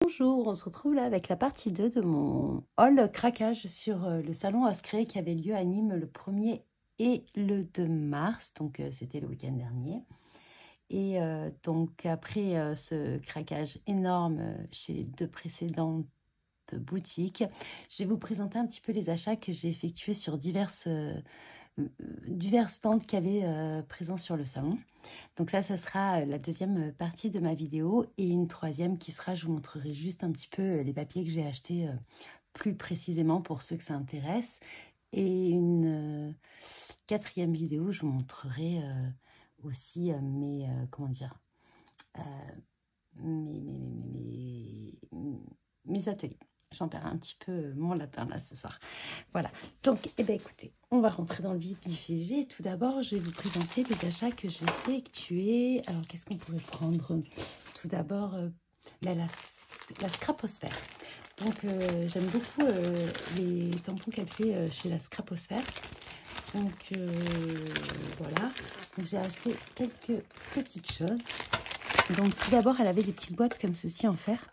Bonjour, on se retrouve là avec la partie 2 de mon haul craquage sur le salon Ascré qui avait lieu à Nîmes le 1er et le 2 mars, donc c'était le week-end dernier. Et donc après ce craquage énorme chez les deux précédentes boutiques, je vais vous présenter un petit peu les achats que j'ai effectués sur divers stands qu'il y avait présents sur le salon. Donc ça sera la deuxième partie de ma vidéo et une troisième qui sera, je vous montrerai juste un petit peu les papiers que j'ai achetés plus précisément pour ceux que ça intéresse. Et une quatrième vidéo, je vous montrerai aussi comment dire, mes ateliers. J'en perds un petit peu mon latin là ce soir. Voilà, donc eh bien, écoutez, on va rentrer dans le vif du sujet. Tout d'abord, je vais vous présenter les achats que j'ai effectués. Alors, qu'est-ce qu'on pourrait prendre? Tout d'abord, la Scraposphère. Donc, j'aime beaucoup les tampons qu'elle fait chez la Scraposphère. Donc, voilà. Donc, j'ai acheté quelques petites choses. Donc, tout d'abord, elle avait des petites boîtes comme ceci en fer.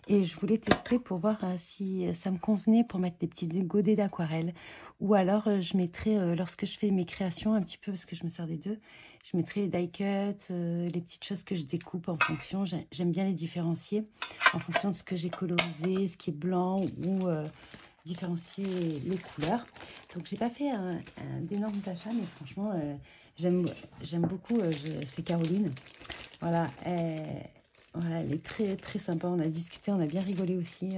Et je voulais tester pour voir si ça me convenait pour mettre des petits godets d'aquarelle. Ou alors, je mettrais, lorsque je fais mes créations, un petit peu, parce que je me sers des deux, je mettrai les die cuts, les petites choses que je découpe en fonction. J'aime bien les différencier en fonction de ce que j'ai colorisé, ce qui est blanc ou différencier les couleurs. Donc, j'ai pas fait d'énormes achats, mais franchement, j'aime beaucoup. C'est Caroline. Voilà. Voilà, elle est très très sympa, on a discuté, on a bien rigolé aussi.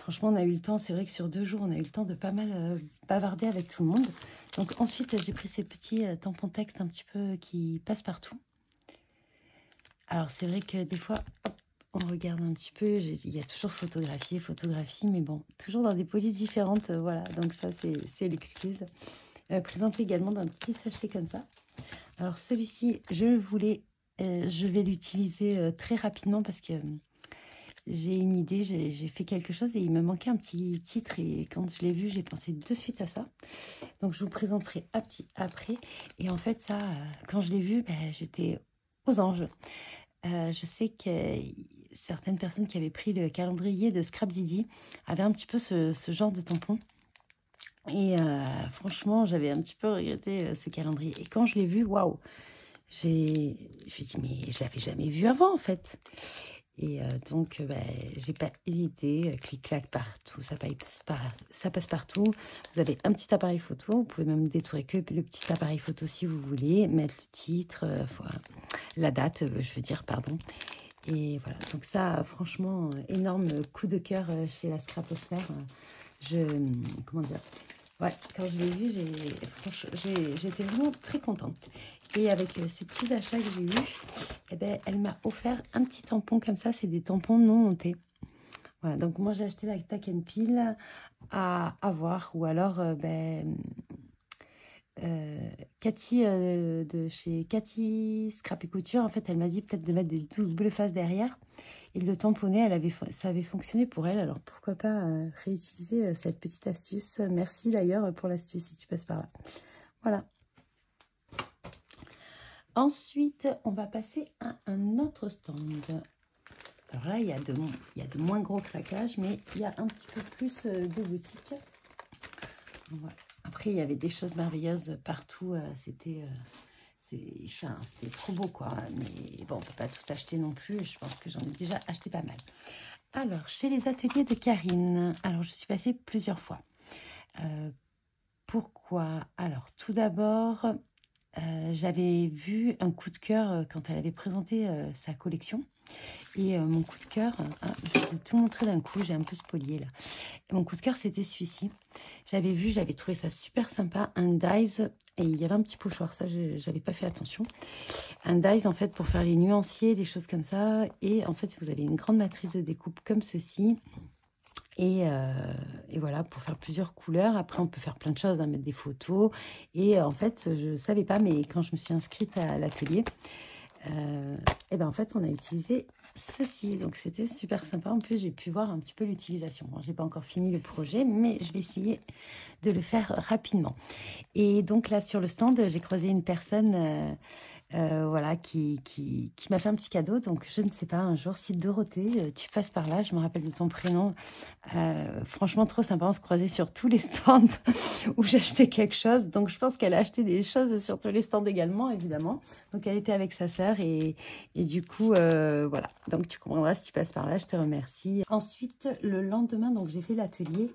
Franchement, on a eu le temps, c'est vrai que sur 2 jours, on a eu le temps de pas mal bavarder avec tout le monde. Donc ensuite, j'ai pris ces petits tampons texte un petit peu qui passent partout. Alors c'est vrai que des fois, hop, on regarde un petit peu, il y a toujours photographie, mais bon, toujours dans des polices différentes, voilà. Donc ça, c'est l'excuse. Présente également dans un petit sachet comme ça. Alors celui-ci, je vais l'utiliser très rapidement parce que j'ai une idée, j'ai fait quelque chose et il me manquait un petit titre et quand je l'ai vu, j'ai pensé de suite à ça. Donc je vous présenterai après. Et en fait ça, quand je l'ai vu, j'étais aux anges. Je sais que certaines personnes qui avaient pris le calendrier de Scrap Didi avaient un petit peu ce genre de tampon. Et franchement, j'avais un petit peu regretté ce calendrier. Et quand je l'ai vu, waouh! J'ai dit, mais je l'avais jamais vu avant, en fait. Et donc, j'ai pas hésité. Clic-clac partout, ça passe partout. Vous avez un petit appareil photo. Vous pouvez même détourer que le petit appareil photo si vous voulez. Mettre le titre, voilà. La date, je veux dire, pardon. Et voilà, donc ça, franchement, énorme coup de cœur chez la Scraposphère. Comment dire? Ouais, quand je l'ai vu, j'étais vraiment très contente. Et avec ces petits achats que j'ai eus, eh ben, elle m'a offert un petit tampon comme ça. C'est des tampons non montés. Voilà, donc moi j'ai acheté la Tack and Peel à voir. Ou alors, Cathy de chez Cathy Scrap et Couture, en fait, elle m'a dit peut-être de mettre des doubles faces derrière. Et le tamponner, ça avait fonctionné pour elle. Alors, pourquoi pas réutiliser cette petite astuce. Merci d'ailleurs pour l'astuce si tu passes par là. Voilà. Ensuite, on va passer à un autre stand. Alors là, il y a de moins gros craquages, mais il y a un petit peu plus de boutiques. Voilà. Après, il y avait des choses merveilleuses partout. C'était trop beau, quoi. Mais bon, on ne peut pas tout acheter non plus. Je pense que j'en ai déjà acheté pas mal. Alors, chez les ateliers de Karine, alors je suis passée plusieurs fois. Pourquoi? Alors, tout d'abord, j'avais vu un coup de cœur quand elle avait présenté sa collection. Et mon coup de cœur, je vais tout montrer d'un coup, j'ai un peu spolié là. Et mon coup de cœur, c'était celui-ci. J'avais trouvé ça super sympa, un dies, et il y avait un petit pochoir, ça, j'avais pas fait attention. Un dies, en fait, pour faire les nuanciers, des choses comme ça. Et en fait, vous avez une grande matrice de découpe comme ceci. Et voilà, pour faire plusieurs couleurs. Après, on peut faire plein de choses, hein, mettre des photos. Et en fait, je ne savais pas, mais quand je me suis inscrite à l'atelier, et ben en fait, on a utilisé ceci. Donc, c'était super sympa. En plus, j'ai pu voir un petit peu l'utilisation. Bon, je n'ai pas encore fini le projet, mais je vais essayer de le faire rapidement. Et donc, là, sur le stand, j'ai croisé une personne voilà, qui m'a fait un petit cadeau. Donc, je ne sais pas, un jour, si Dorothée, tu passes par là, je me rappelle de ton prénom. Franchement, trop sympa, on se croisait sur tous les stands où j'achetais quelque chose. Donc, je pense qu'elle a acheté des choses sur tous les stands également, évidemment. Donc, elle était avec sa sœur et du coup, voilà. Donc, tu comprendras si tu passes par là, je te remercie. Ensuite, le lendemain, donc j'ai fait l'atelier.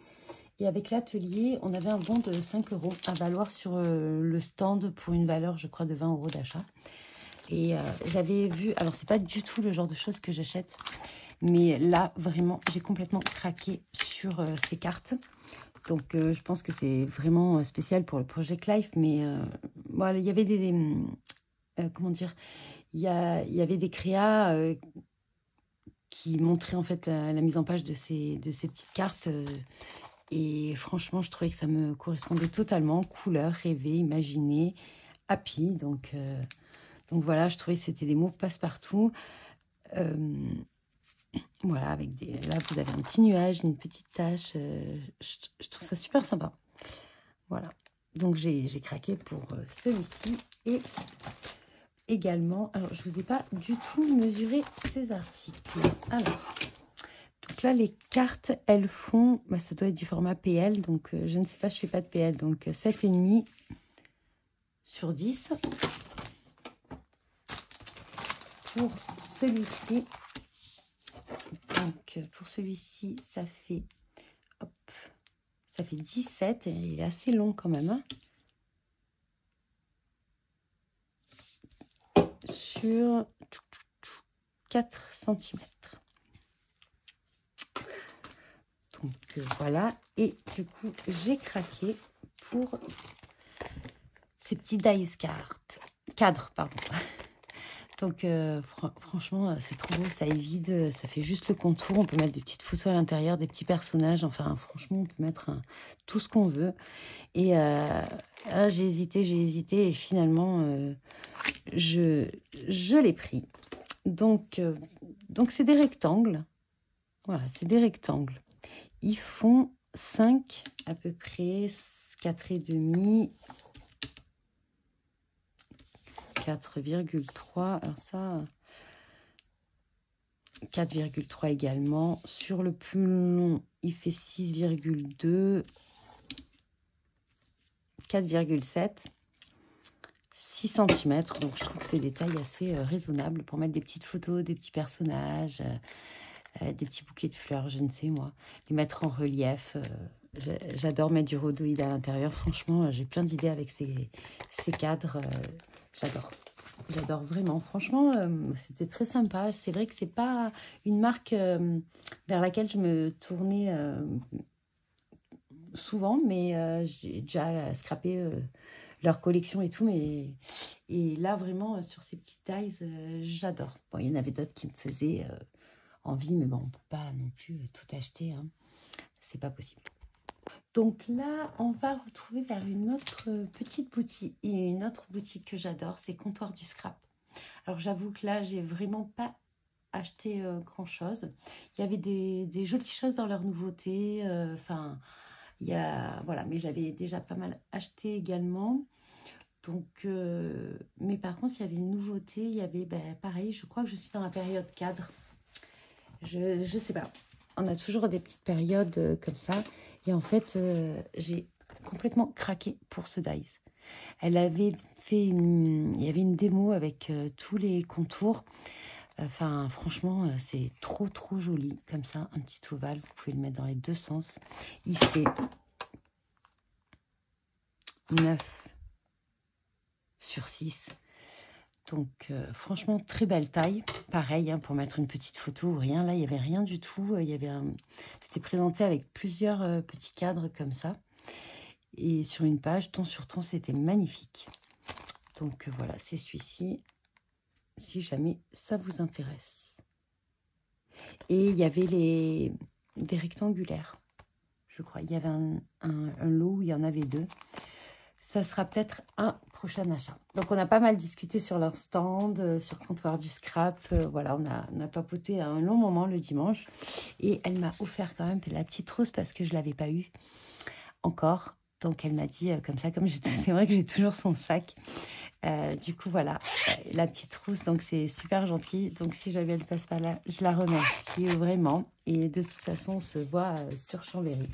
Et avec l'atelier, on avait un bon de 5 € à valoir sur le stand pour une valeur, je crois, de 20 € d'achat. Et j'avais vu, alors c'est pas du tout le genre de choses que j'achète, mais là, vraiment, j'ai complètement craqué sur ces cartes. Donc, je pense que c'est vraiment spécial pour le Project Life, mais voilà, il y avait comment dire, il y avait des créas qui montraient en fait la mise en page de ces petites cartes. Et franchement, je trouvais que ça me correspondait totalement. Couleur, rêver, imaginer, happy. Donc voilà, je trouvais que c'était des mots passe-partout. Voilà, avec des... Là, vous avez un petit nuage, une petite tache. Je trouve ça super sympa. Voilà. Donc, j'ai craqué pour celui-ci. Et également, alors, je ne vous ai pas du tout mesuré ces articles. Alors... Donc là, les cartes, elles font, bah, ça doit être du format PL, donc je ne sais pas, je ne fais pas de PL, donc 7,5 sur 10. Pour celui-ci, donc pour celui-ci, ça fait, hop, ça fait 17, et il est assez long quand même, hein, sur 4 cm. Donc voilà, et du coup j'ai craqué pour ces petits dice cadres, pardon. Donc franchement c'est trop beau, ça évite, ça fait juste le contour, on peut mettre des petites photos à l'intérieur, des petits personnages, enfin franchement on peut mettre tout ce qu'on veut. Et j'ai hésité et finalement je l'ai pris. Donc c'est des rectangles, voilà, c'est des rectangles. Ils font 5 à peu près, 4,5, 4,3. Alors ça, 4,3 également. Sur le plus long, il fait 6,2, 4,7, 6 cm. Donc je trouve que c'est des tailles assez raisonnables pour mettre des petites photos, des petits personnages, des petits bouquets de fleurs, je ne sais moi, les mettre en relief. J'adore mettre du rhodoïde à l'intérieur. Franchement, j'ai plein d'idées avec ces cadres. J'adore vraiment. Franchement, c'était très sympa. C'est vrai que c'est pas une marque vers laquelle je me tournais souvent, mais j'ai déjà scrappé leur collection et tout. Et là, vraiment, sur ces petites tailles, j'adore. Bon, il y en avait d'autres qui me faisaient envie, mais bon, on ne peut pas non plus tout acheter, hein. C'est pas possible. Donc là, on va retrouver vers une autre petite boutique, et une autre boutique que j'adore, c'est Comptoir du Scrap. Alors j'avoue que là, j'ai vraiment pas acheté grand chose. Il y avait des jolies choses dans leur nouveauté, enfin, il y a, voilà, mais j'avais déjà pas mal acheté également. Donc, mais par contre, il y avait une nouveauté, il y avait, ben, pareil, je crois que je suis dans la période cadre. Je sais pas. On a toujours des petites périodes comme ça. Et en fait, j'ai complètement craqué pour ce dice. Elle avait fait il y avait une démo avec tous les contours. Enfin, franchement, c'est trop joli. Comme ça, un petit ovale. Vous pouvez le mettre dans les deux sens. Il fait 9 sur 6. Donc, franchement, très belle taille. Pareil, hein, pour mettre une petite photo ou rien. Là, il n'y avait rien du tout. C'était présenté avec plusieurs petits cadres comme ça. Et sur une page, ton sur ton, c'était magnifique. Donc, voilà, c'est celui-ci. Si jamais ça vous intéresse. Et il y avait des rectangulaires, je crois. Il y avait un lot où il y en avait 2. Ça sera peut-être un prochain achat. Donc, on a pas mal discuté sur leur stand, sur Comptoir du Scrap. Voilà, on a papoté un long moment le dimanche. Et elle m'a offert quand même la petite rose parce que je ne l'avais pas eue encore. Donc, elle m'a dit comme ça, comme c'est vrai que j'ai toujours son sac. Du coup, voilà, la petite trousse, donc c'est super gentil. Donc, si jamais elle passe par là, je la remercie vraiment. Et de toute façon, on se voit sur Chambéry.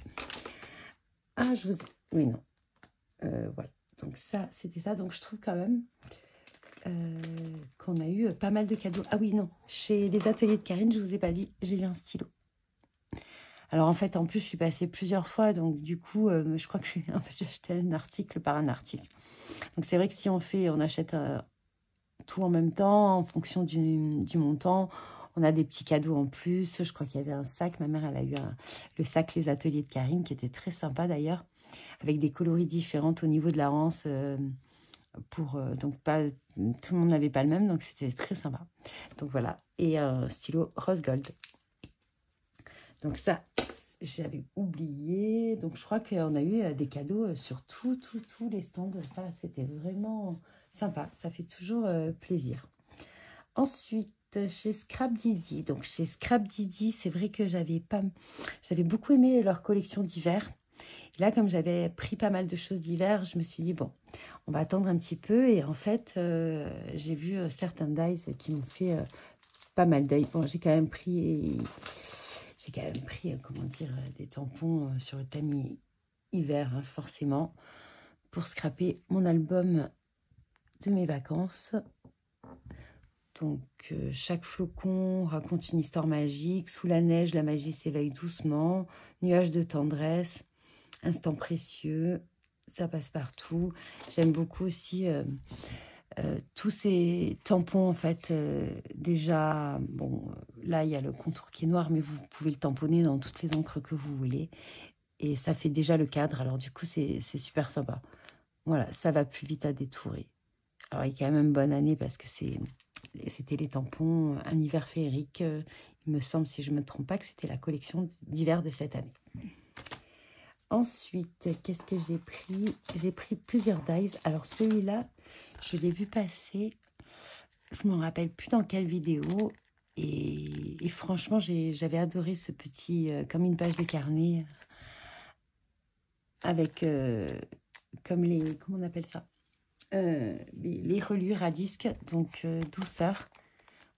Ah, je vous... Oui, non. Voilà. Donc, ça, c'était ça. Donc, je trouve quand même qu'on a eu pas mal de cadeaux. Ah oui, non. Chez les ateliers de Karine, je vous ai pas dit, j'ai eu un stylo. Alors, en fait, en plus, je suis passée plusieurs fois. Donc, du coup, je crois que en fait, j'ai acheté un article par un article. Donc, c'est vrai que si on achète tout en même temps, en fonction du montant, on a des petits cadeaux en plus. Je crois qu'il y avait un sac. Ma mère, elle a eu le sac Les Ateliers de Karine, qui était très sympa d'ailleurs, avec des coloris différentes au niveau de la rance. Donc, pas, tout le monde n'avait pas le même, donc c'était très sympa. Donc, voilà. Et un stylo rose gold. Donc, ça, j'avais oublié. Donc, je crois qu'on a eu des cadeaux sur tous les stands. Ça, c'était vraiment sympa. Ça fait toujours plaisir. Ensuite, chez Scrap Didi. Donc, chez Scrap Didi, c'est vrai que j'avais beaucoup aimé leur collection d'hiver. Là, comme j'avais pris pas mal de choses d'hiver, je me suis dit, bon, on va attendre un petit peu. Et en fait, j'ai vu certains dies qui m'ont fait pas mal d'œil. Bon, j'ai quand même pris, comment dire, des tampons sur le thème hiver, hein, forcément, pour scraper mon album de mes vacances. Donc, chaque flocon raconte une histoire magique. Sous la neige, la magie s'éveille doucement. Nuage de tendresse. Instant précieux. Ça passe partout. J'aime beaucoup aussi tous ces tampons, en fait. Déjà, bon, là, il y a le contour qui est noir, mais vous pouvez le tamponner dans toutes les encres que vous voulez. Et ça fait déjà le cadre. Alors, du coup, c'est super sympa. Voilà, ça va plus vite à détourer. Alors, il y a quand même une bonne année parce que c'était les tampons Un hiver féerique. Il me semble, si je ne me trompe pas, que c'était la collection d'hiver de cette année. Ensuite, qu'est-ce que j'ai pris? J'ai pris plusieurs dies. Alors, celui-là, je l'ai vu passer. Je ne me rappelle plus dans quelle vidéo. Et franchement, j'avais adoré ce petit, comme une page de carnet, avec, comme comment on appelle ça? Les reliures à disque, donc douceur.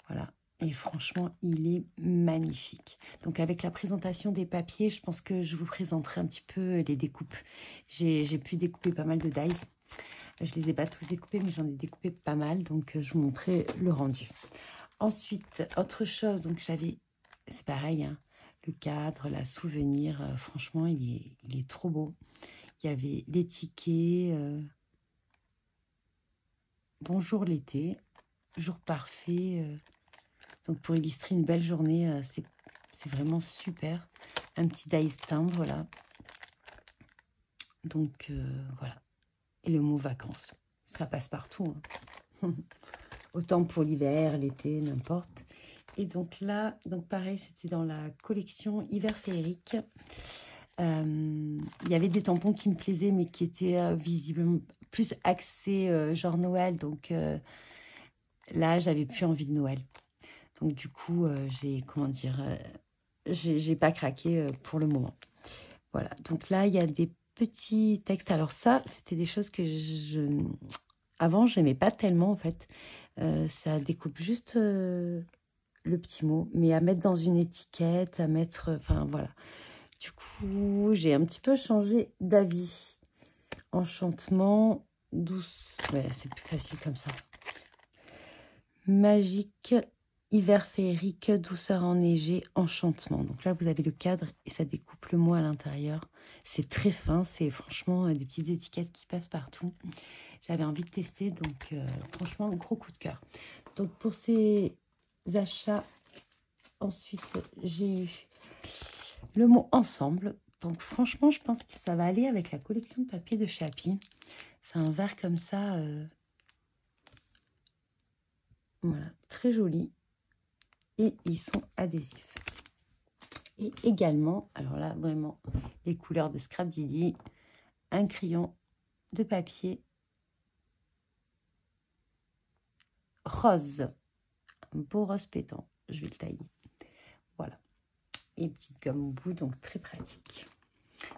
Voilà. Et franchement, il est magnifique. Donc, avec la présentation des papiers, je pense que je vous présenterai un petit peu les découpes. J'ai pu découper pas mal de dies. Je les ai pas tous découpés, mais j'en ai découpé pas mal. Donc, je vous montrerai le rendu. Ensuite, autre chose. Donc, c'est pareil, hein, le cadre, la souvenir. Franchement, il est trop beau. Il y avait les tickets. Bonjour l'été. Jour parfait. Donc, pour illustrer une belle journée, c'est vraiment super. Un petit dice timbre, là. Donc, voilà. Et le mot vacances. Ça passe partout. Hein. Autant pour l'hiver, l'été, n'importe. Et donc là, pareil, c'était dans la collection hiver féerique. Il y avait des tampons qui me plaisaient, mais qui étaient visiblement plus axés genre Noël. Donc, là, j'avais plus envie de Noël. Donc, du coup, j'ai pas craqué pour le moment. Voilà. Donc là, il y a des petits textes. Alors ça, c'était des choses que avant, je n'aimais pas tellement, en fait. Ça découpe juste le petit mot, mais à mettre dans une étiquette, à mettre... Enfin, voilà. Du coup, j'ai un petit peu changé d'avis. Enchantement, douce... Ouais, c'est plus facile comme ça. Magique... Hiver féerique, douceur enneigée, enchantement. Donc là, vous avez le cadre et ça découpe le mot à l'intérieur. C'est très fin, c'est franchement des petites étiquettes qui passent partout. J'avais envie de tester, donc franchement, gros coup de cœur. Donc pour ces achats, ensuite, j'ai eu le mot ensemble. Donc franchement, je pense que ça va aller avec la collection de papier de chez Happy. C'est un verre comme ça, voilà, très joli. Et ils sont adhésifs. Et également, alors là, vraiment, les couleurs de Scrap Didi, un crayon de papier rose, un beau rose pétant. Je vais le tailler. Voilà. Et petite gomme au bout, donc très pratique.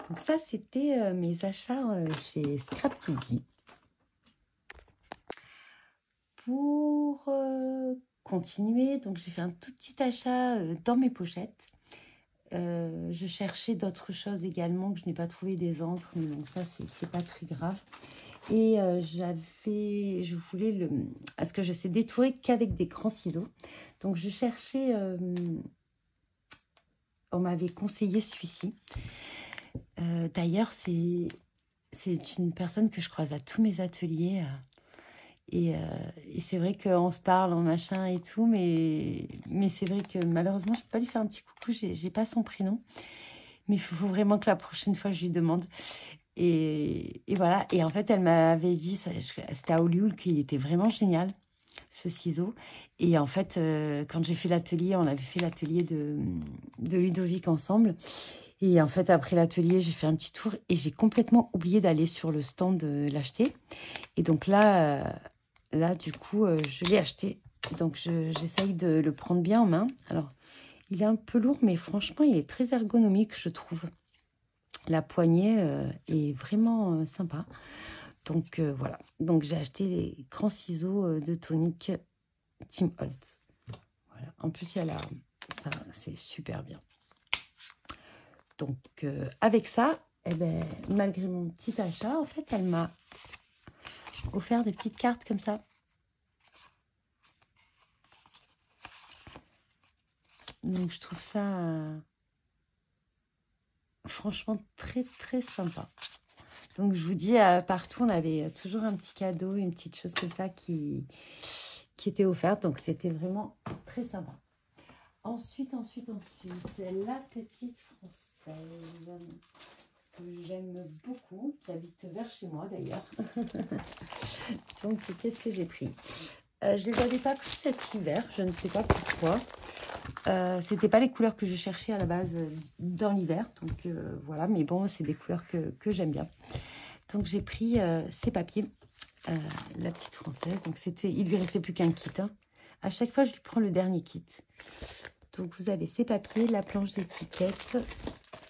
Donc ça, c'était mes achats chez Scraptily. Pour continuer, donc j'ai fait un tout petit achat dans mes pochettes. Je cherchais d'autres choses également que je n'ai pas trouvé, des encres, mais bon, ça, c'est pas très grave. Et je voulais parce que je sais détourer qu'avec des grands ciseaux. Donc, je cherchais, on m'avait conseillé celui-ci. D'ailleurs, c'est une personne que je croise à tous mes ateliers. Et c'est vrai qu'on se parle en machin et tout, mais c'est vrai que malheureusement, je ne peux pas lui faire un petit coucou, j'ai pas son prénom. Mais il faut vraiment que la prochaine fois, je lui demande. Et voilà. Et en fait, elle m'avait dit, c'était à Hollywood, qu'il était vraiment génial, ce ciseau. Et en fait, quand j'ai fait l'atelier, on avait fait l'atelier de Ludovic ensemble. Et en fait, après l'atelier, j'ai fait un petit tour et j'ai complètement oublié d'aller sur le stand de l'acheter. Et donc là, du coup, je l'ai acheté. Donc, j'essaye de le prendre bien en main. Alors, il est un peu lourd, mais franchement, il est très ergonomique, je trouve. La poignée est vraiment sympa. Donc, voilà. Donc, j'ai acheté les grands ciseaux de Tonic Tim Holtz. Voilà. En plus, il y a ça, c'est super bien. Donc, avec ça, eh ben, malgré mon petit achat, en fait, elle m'a offert des petites cartes comme ça. Donc, je trouve ça franchement très, très sympa. Donc, je vous dis, partout, on avait toujours un petit cadeau, une petite chose comme ça qui était offerte. Donc, c'était vraiment très sympa. Ensuite, la petite Française que j'aime beaucoup, qui habite vers chez moi d'ailleurs. Donc, qu'est-ce que j'ai pris? Je les avais pas pris cet hiver, je ne sais pas pourquoi. C'était pas les couleurs que je cherchais à la base dans l'hiver, donc voilà, mais bon, c'est des couleurs que j'aime bien. Donc j'ai pris ces papiers, la petite Française. Donc il lui restait plus qu'un kit. Hein. À chaque fois, je lui prends le dernier kit. Donc vous avez ces papiers, la planche d'étiquette.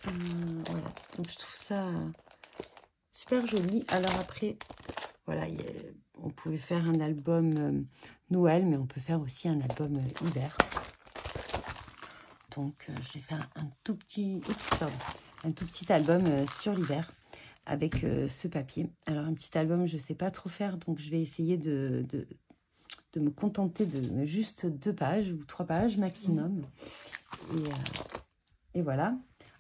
Voilà, donc je trouve ça super joli. Alors après, voilà, on pouvait faire un album Noël, mais on peut faire aussi un album hiver. Donc, je vais faire un tout petit album sur l'hiver avec ce papier. Alors, un petit album, je ne sais pas trop faire, donc je vais essayer de me contenter de juste 2 pages ou 3 pages maximum. Et voilà.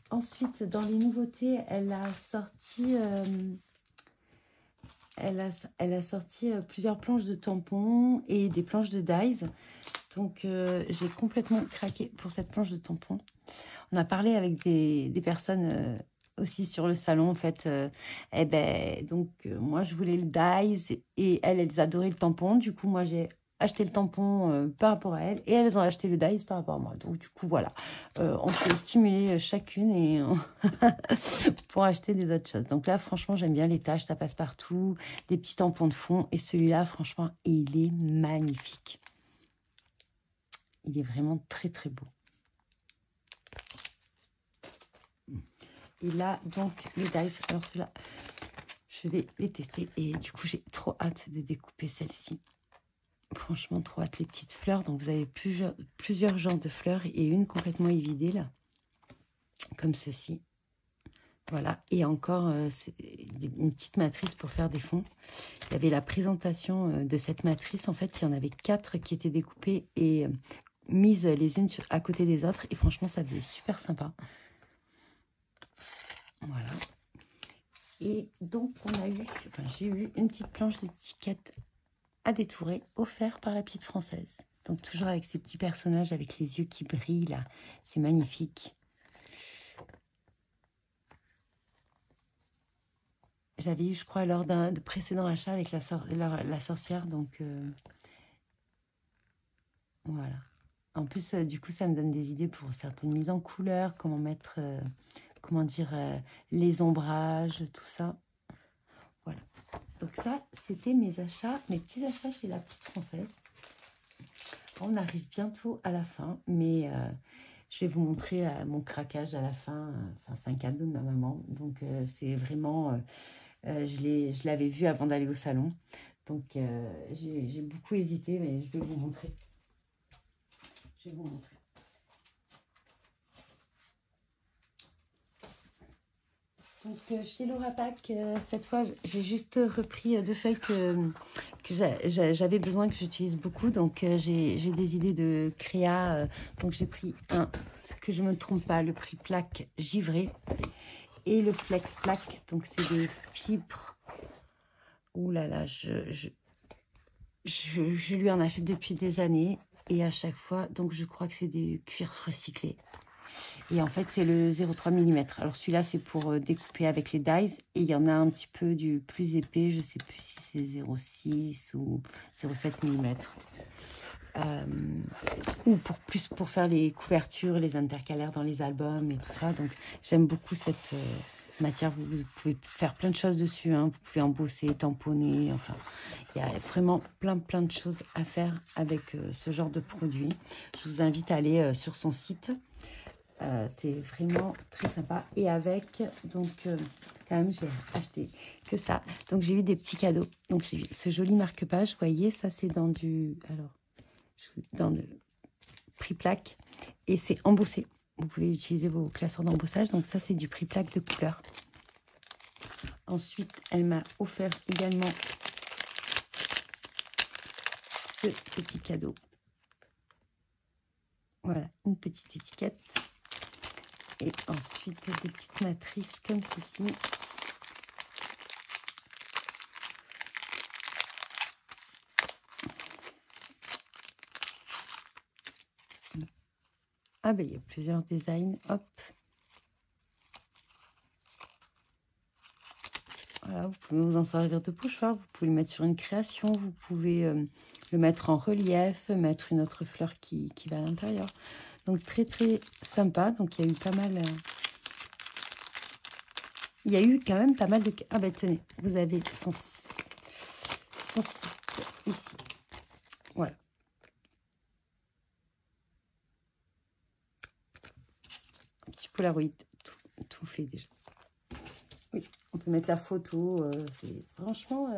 Ensuite, dans les nouveautés, elle a sorti... Elle a sorti plusieurs planches de tampons et des planches de dies. Donc, j'ai complètement craqué pour cette planche de tampons. On a parlé avec des personnes aussi sur le salon, en fait. Moi, je voulais le dies et elles adoraient le tampon. Du coup, moi, j'ai acheté le tampon par rapport à elles et elles ont acheté le dies par rapport à moi. Donc, du coup, voilà. On peut stimuler chacune et pour acheter des autres choses. Donc là, franchement, j'aime bien les taches. Ça passe partout. Des petits tampons de fond. Et celui-là, franchement, il est magnifique. Il est vraiment très, très beau. Et là, donc, les dice, alors ceux-là, je vais les tester. Et du coup, j'ai trop hâte de découper celle-ci. Franchement, trop hâte. Les petites fleurs. Donc, vous avez plusieurs genres de fleurs et une complètement évidée, là. Comme ceci. Voilà. Et encore, une petite matrice pour faire des fonds. Il y avait la présentation de cette matrice. En fait, il y en avait 4 qui étaient découpées et mises les unes à côté des autres. Et franchement, ça faisait super sympa. Voilà. Et donc, j'ai eu une petite planche d'étiquette à détourer, offerte par la petite Française. Donc, toujours avec ces petits personnages avec les yeux qui brillent, là. C'est magnifique. J'avais eu, je crois, lors d'un précédent achat avec la sorcière. Donc, voilà. En plus, du coup, ça me donne des idées pour certaines mises en couleur, comment mettre... comment dire, les ombrages, tout ça. Voilà. Donc ça, c'était mes petits achats chez la petite Française. On arrive bientôt à la fin, mais Je vais vous montrer mon craquage à la fin. Enfin, c'est un cadeau de ma maman. Donc, c'est vraiment... je l'avais vu avant d'aller au salon. Donc, j'ai beaucoup hésité, mais je vais vous montrer. Je vais vous montrer. Donc, chez Laura Pack, cette fois, j'ai juste repris 2 feuilles que j'avais besoin, que j'utilise beaucoup. Donc, j'ai des idées de créa. Donc, j'ai pris que je ne me trompe pas, le prix plaque givré et le flex plaque. Donc, c'est des fibres. Ouh là là, je lui en achète depuis des années. Et à chaque fois, donc je crois que c'est des cuirs recyclés. Et en fait, c'est le 0,3 mm. Alors, celui-là, c'est pour découper avec les dies. Et il y en a un petit peu du plus épais. Je ne sais plus si c'est 0,6 ou 0,7 mm. Ou pour faire les couvertures, les intercalaires dans les albums et tout ça. Donc, j'aime beaucoup cette matière. Vous pouvez faire plein de choses dessus. Hein. Vous pouvez embosser, tamponner. Enfin, il y a vraiment plein de choses à faire avec ce genre de produit. Je vous invite à aller sur son site. C'est vraiment très sympa. Et avec, donc, quand même, j'ai acheté que ça. Donc, j'ai eu des petits cadeaux. Donc, j'ai eu ce joli marque-page. Vous voyez, ça, c'est dans le prix plaque. Et c'est embossé. Vous pouvez utiliser vos classeurs d'embossage. Donc, ça, c'est du prix plaque de couleur. Ensuite, elle m'a offert également ce petit cadeau. Voilà, une petite étiquette. Et ensuite, des petites matrices comme ceci. Ah ben, il y a plusieurs designs. Hop. Voilà, vous pouvez vous en servir de pochoir. Vous pouvez le mettre sur une création. Vous pouvez le mettre en relief, mettre une autre fleur qui va à l'intérieur. Donc, très sympa. Donc, il y a eu pas mal... il y a eu quand même pas mal de... Ah ben, tenez, vous avez son site ici. Voilà. Un petit Polaroid, tout fait déjà. Oui, on peut mettre la photo. C'est franchement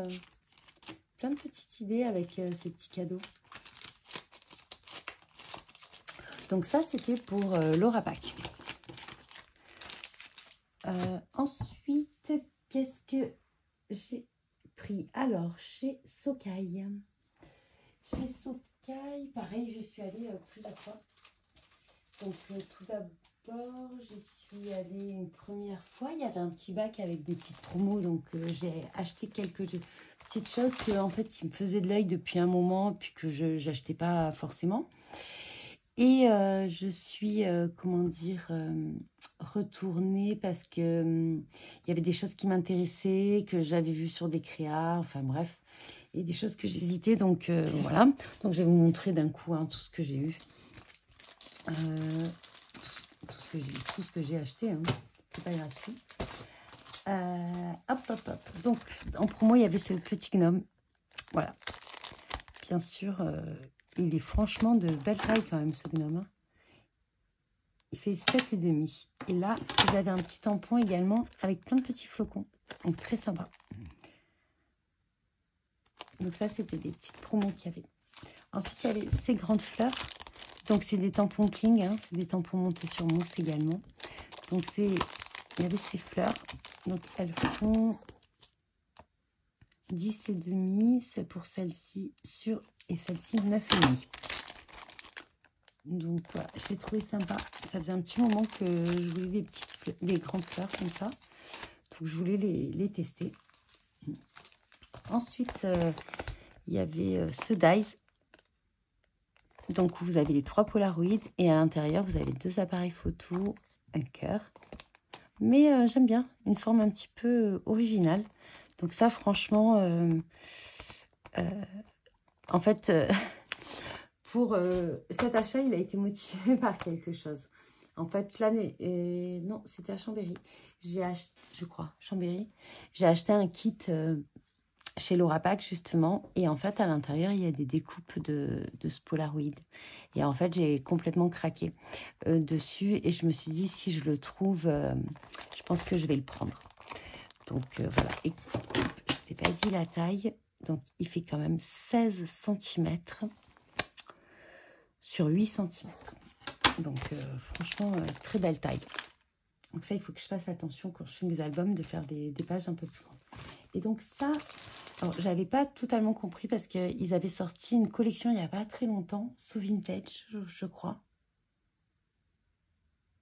plein de petites idées avec ces petits cadeaux. Donc ça, c'était pour Laura Pack. Ensuite, qu'est-ce que j'ai pris? Alors, chez Sokkai. Chez Sokkai, pareil, je suis allée plusieurs fois. Donc, tout d'abord, j'y suis allée une première fois. Il y avait un petit bac avec des petites promos. Donc, j'ai acheté quelques petites choses que, en fait, ils me faisaient de l'œil depuis un moment, puis que je n'achetais pas forcément. Et je suis, comment dire, retournée parce que il y avait des choses qui m'intéressaient, que j'avais vues sur des créas, enfin bref, et des choses que j'hésitais. Donc voilà, donc je vais vous montrer d'un coup tout ce que j'ai eu. Tout ce que j'ai acheté, hein. C'est pas gratuit. Hop. Donc en promo, il y avait ce petit gnome. Voilà. Bien sûr... il est franchement de belle taille quand même, ce gnome. Hein. Il fait 7,5. Et là, vous avez un petit tampon également avec plein de petits flocons. Donc, très sympa. Donc, ça, c'était des petites promos qu'il y avait. Ensuite, il y avait ces grandes fleurs. Donc, c'est des tampons Kling. Hein. C'est des tampons montés sur mousse également. Donc, il y avait ces fleurs. Donc, elles font 10,5. C'est pour celle-ci sur... Et celle-ci, 9,5. Donc, voilà, j'ai trouvé sympa. Ça faisait un petit moment que je voulais des grandes fleurs comme ça. Donc, je voulais les tester. Ensuite, il y avait ce dies. Donc, vous avez les 3 Polaroids. Et à l'intérieur, vous avez 2 appareils photo, un cœur. Mais j'aime bien. Une forme un petit peu originale. Donc, ça, franchement... en fait, pour cet achat, il a été motivé par quelque chose. En fait, l'année... non, c'était à Chambéry. J'ai acheté, je crois, Chambéry. J'ai acheté un kit chez Laura Pack justement, et en fait à l'intérieur il y a des découpes de ce Polaroid, et en fait j'ai complètement craqué dessus, et je me suis dit si je le trouve, je pense que je vais le prendre. Donc voilà, et je ne sais pas dit la taille, donc il fait quand même 16 cm sur 8 cm, donc franchement très belle taille. Donc ça il faut que je fasse attention quand je fais mes albums de faire des pages un peu plus grandes. Et donc ça, j'avais pas totalement compris parce qu'ils avaient sorti une collection il n'y a pas très longtemps, sous Vintage, je crois.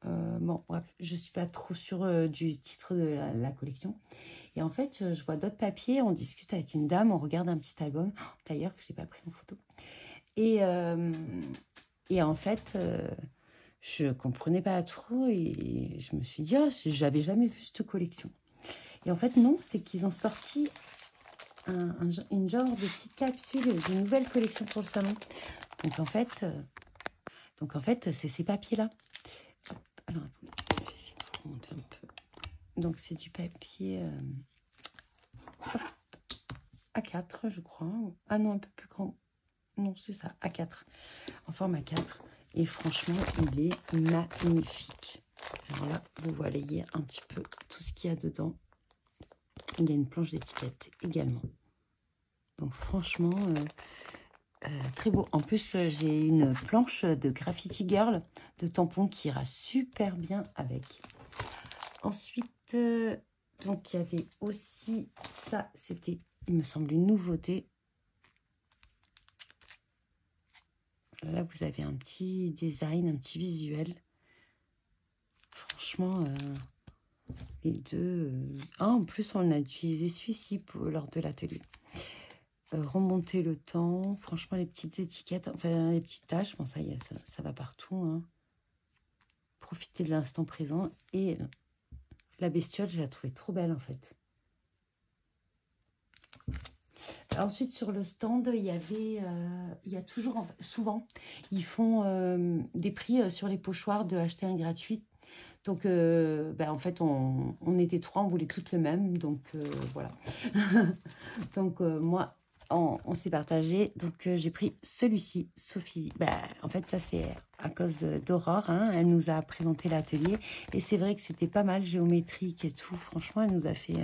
Bon, bref, je suis pas trop sûre du titre de la collection. Et en fait, je vois d'autres papiers, on discute avec une dame, on regarde un petit album, d'ailleurs que je n'ai pas pris en photo. Et en fait, je comprenais pas trop et je me suis dit, oh, j'avais jamais vu cette collection. Et en fait, non, c'est qu'ils ont sorti une genre de petite capsule de nouvelle collection pour le salon. Donc en fait, c'est ces papiers-là. Alors, attendez, je vais essayer de vous remonter un peu. Donc c'est du papier A4, je crois. Ah non, un peu plus grand. Non, c'est ça, A4. En format 4. Et franchement, il est magnifique. Alors là, vous voyez un petit peu tout ce qu'il y a dedans. Il y a une planche d'étiquette également. Donc franchement, très beau. En plus, j'ai une planche de Graffiti Girl de tampon qui ira super bien avec. Ensuite, donc il y avait aussi ça, c'était, il me semble, une nouveauté. Là, vous avez un petit design, un petit visuel. Franchement, les deux... en plus, on a utilisé celui-ci lors de l'atelier. Remonter le temps. Franchement, les petites étiquettes, enfin, les petites taches. Bon, ça y est, ça va partout. Hein. Profiter de l'instant présent. Et la bestiole, je la trouvais trop belle, en fait. Ensuite, sur le stand, il y avait, il y a toujours, souvent, ils font des prix sur les pochoirs de acheter un gratuit. Donc, en fait, on était trois, on voulait toutes le même. Donc, voilà. Donc, moi, on s'est partagé. Donc, j'ai pris celui-ci, Sophie. En fait, ça, c'est à cause d'Aurore. Hein. Elle nous a présenté l'atelier. Et c'est vrai que c'était pas mal géométrique et tout. Franchement, elle nous a fait...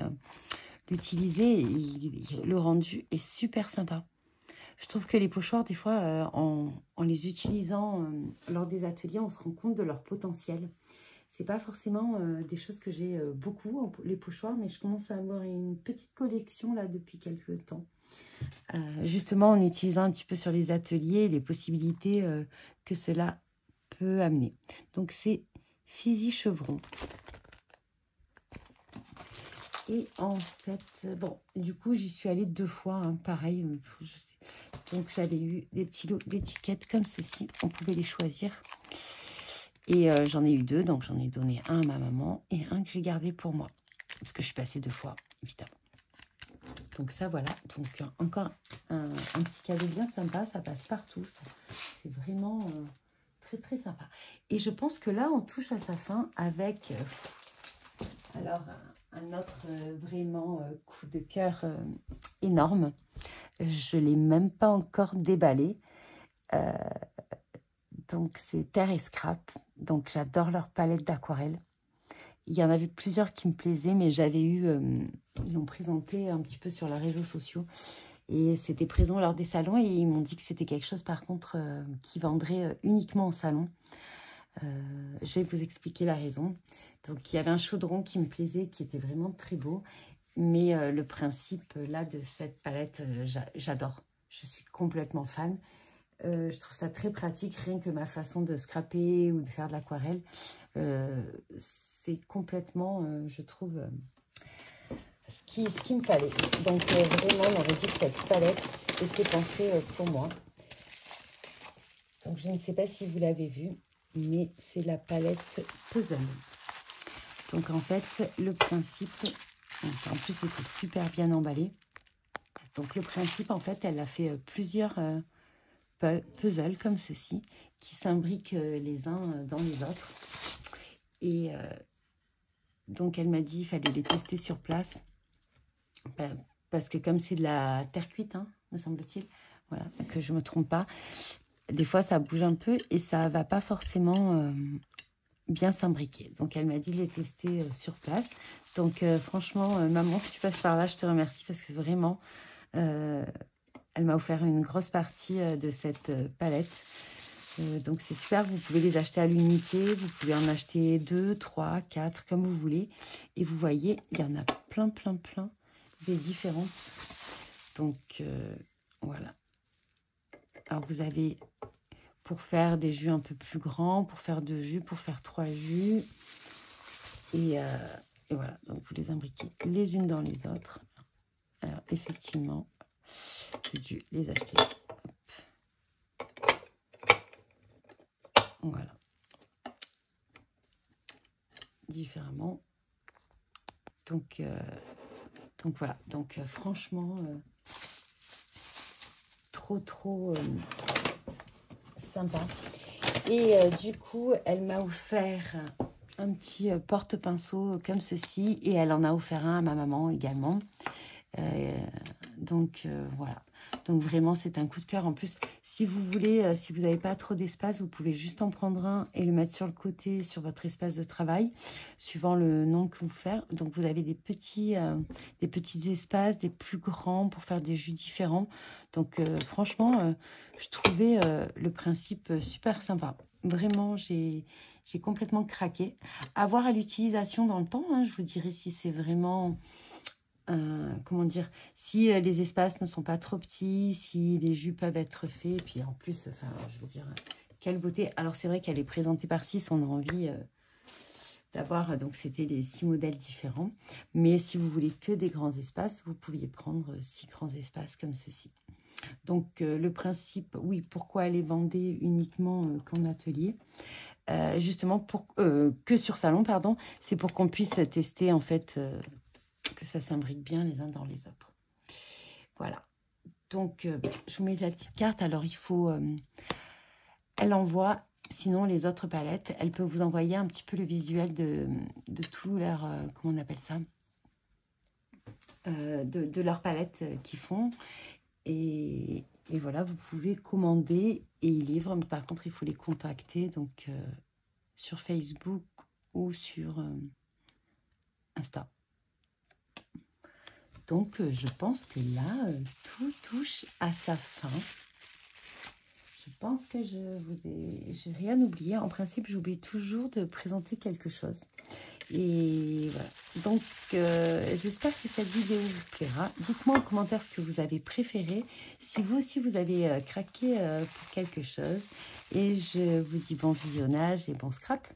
l'utiliser, le rendu est super sympa. Je trouve que les pochoirs, des fois, en les utilisant lors des ateliers, on se rend compte de leur potentiel. C'est pas forcément des choses que j'ai beaucoup, les pochoirs, mais je commence à avoir une petite collection là depuis quelques temps. Justement, en utilisant un petit peu sur les ateliers, les possibilités que cela peut amener. Donc, c'est Fizy Chevron. Et en fait, bon, du coup, j'y suis allée 2 fois, hein, pareil, je sais. Donc, j'avais eu des petits lots d'étiquettes comme ceci, on pouvait les choisir. Et j'en ai eu 2, donc j'en ai donné un à ma maman et un que j'ai gardé pour moi. Parce que je suis passée 2 fois, évidemment. Donc ça, voilà. Donc, encore un petit cadeau bien sympa, ça passe partout. C'est vraiment très, très sympa. Et je pense que là, on touche à sa fin avec... alors... un autre vraiment coup de cœur énorme. Je ne l'ai même pas encore déballé. Donc, c'est Terre et Scrap. Donc, j'adore leur palette d'aquarelle. Il y en avait plusieurs qui me plaisaient, mais j'avais eu... ils l'ont présenté un petit peu sur les réseaux sociaux. Et c'était présent lors des salons. Et ils m'ont dit que c'était quelque chose, par contre, qui vendrait uniquement en salon. Je vais vous expliquer la raison. Donc, il y avait un chaudron qui me plaisait, qui était vraiment très beau. Mais le principe, là, de cette palette, j'adore. Je suis complètement fan. Je trouve ça très pratique, rien que ma façon de scraper ou de faire de l'aquarelle. C'est complètement, je trouve, ce qu'il me fallait. Donc, vraiment, on aurait dit que cette palette était pensée pour moi. Donc, je ne sais pas si vous l'avez vue, mais c'est la palette Puzzle. Donc, en fait, le principe... En plus, c'était super bien emballé. Donc, le principe, en fait, elle a fait plusieurs puzzles comme ceci, qui s'imbriquent les uns dans les autres. Et donc, elle m'a dit qu'il fallait les tester sur place parce que comme c'est de la terre cuite, hein, me semble-t-il, voilà, que je ne me trompe pas, des fois ça bouge un peu et ça va pas forcément bien s'imbriquer. Donc elle m'a dit de les tester sur place. Donc franchement, maman, si tu passes par là, je te remercie parce que vraiment, elle m'a offert une grosse partie de cette palette. Donc c'est super, vous pouvez les acheter à l'unité, vous pouvez en acheter 2, 3, 4, comme vous voulez. Et vous voyez, il y en a plein, plein, plein des différentes. Donc voilà. Alors vous avez pour faire des jus un peu plus grands, pour faire 2 jus, pour faire 3 jus. Et voilà, donc vous les imbriquez les unes dans les autres. Alors effectivement, j'ai dû les acheter. Voilà. Différemment. Donc voilà. Donc franchement, trop sympa. Et du coup, elle m'a offert un petit porte-pinceau comme ceci. Et elle en a offert un à ma maman également. Donc voilà. Donc vraiment, c'est un coup de cœur. En plus, si vous voulez, si vous n'avez pas trop d'espace, vous pouvez juste en prendre un et le mettre sur le côté, sur votre espace de travail, suivant le nom que vous faites. Donc vous avez des petits espaces, des plus grands pour faire des jus différents. Donc franchement, je trouvais le principe super sympa. Vraiment, j'ai complètement craqué. À voir à l'utilisation dans le temps, hein, je vous dirai si c'est vraiment... comment dire, si les espaces ne sont pas trop petits, si les jus peuvent être faits, et puis en plus, enfin, je veux dire, quelle beauté. Alors c'est vrai qu'elle est présentée par 6, on a envie d'avoir, donc c'était les 6 modèles différents, mais si vous voulez que des grands espaces, vous pouviez prendre 6 grands espaces comme ceci. Donc le principe, oui, pourquoi les vendait uniquement qu'en atelier, justement pour que sur salon, pardon, c'est pour qu'on puisse tester en fait que ça s'imbrique bien les uns dans les autres. Voilà. Donc, je vous mets la petite carte. Alors, il faut... elle envoie, sinon, les autres palettes. Elle peut vous envoyer un petit peu le visuel de tout leur... comment on appelle ça, de leur palette qu'ils font. Et voilà, vous pouvez commander et ils livrent. Mais par contre, il faut les contacter. Donc, sur Facebook ou sur Insta. Donc, je pense que là, tout touche à sa fin. Je pense que j'ai rien oublié. En principe, j'oublie toujours de présenter quelque chose. Et voilà. Donc, j'espère que cette vidéo vous plaira. Dites-moi en commentaire ce que vous avez préféré. Si vous aussi, vous avez craqué pour quelque chose. Et je vous dis bon visionnage et bon scrap.